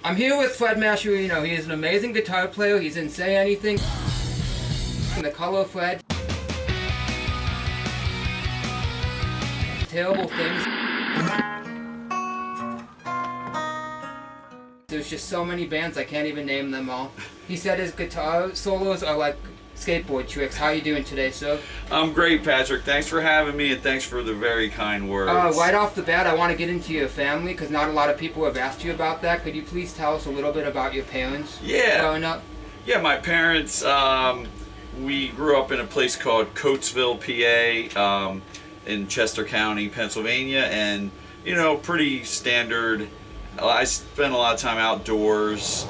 I'm here with Fred Mascherino. He is an amazing guitar player. He's in Say Anything, The Color Fred, Terrible Things. There's just so many bands, I can't even name them all. He said his guitar solos are like skateboard tricks. How are you doing today, sir? I'm great, Patrick. Thanks for having me, and thanks for the very kind words. Right off the bat, I want to get into your family, because not a lot of people have asked you about that. Could you please tell us a little bit about your parents growing up? Yeah, my parents, we grew up in a place called Coatesville, PA, in Chester County, Pennsylvania, and, you know, pretty standard. I spent a lot of time outdoors,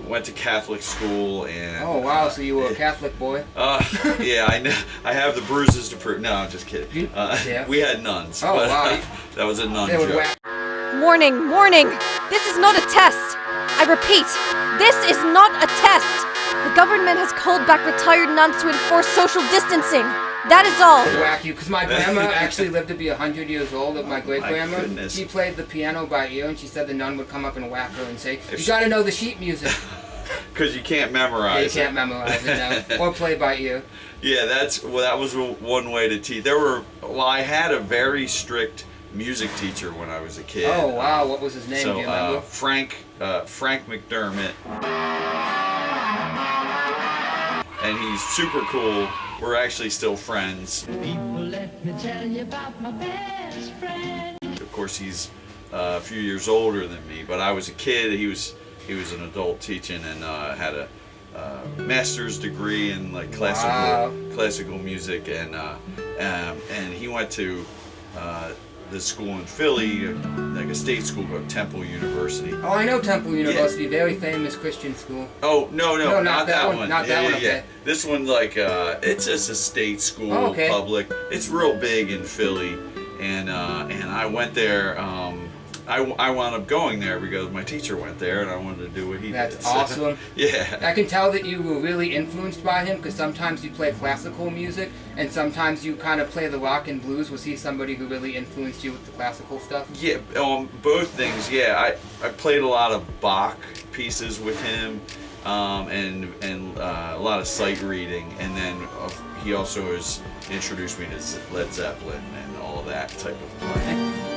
went to Catholic school, and oh wow, so you were a Catholic boy? Yeah, I know. I have the bruises to prove. No, I'm just kidding. Yeah. We had nuns. Oh but, wow. That was a nun They would joke. Warning, warning! This is not a test! I repeat, this is not a test! The government has called back retired nuns to enforce social distancing. That is all. Whack you, because my grandma actually lived to be 100 years old. My great-grandma, goodness. she played the piano by ear, and she said the nun would come up and whack her and say, "You got to know the sheet music." Because you can't Yeah, you memorize can't memorize it now, or play by ear. Yeah, that was one way to teach. I had a very strict music teacher when I was a kid. Oh wow, what was his name? Do you remember? Frank McDermott, and he's super cool. We're actually still friends. People, let me tell you about my best friend. Of course, he's a few years older than me, but I was a kid. He was an adult teaching, and had a master's degree in like classical music, and he went to this school in Philly, like a state school called Temple University. Oh, I know Temple University, very famous Christian school. Oh no, not that one. Not that one. Okay. This one, like, it's just a state school, Oh, okay. public. It's real big in Philly, and I went there. I wound up going there because my teacher went there, and I wanted to do what he did. That's So, awesome. yeah. I can tell that you were really influenced by him, because sometimes you play classical music and sometimes you kind of play the rock and blues. Was he somebody who really influenced you with the classical stuff? Yeah, both things. Yeah, I played a lot of Bach pieces with him, and a lot of sight reading, and then he also has introduced me to Led Zeppelin and all that type of playing.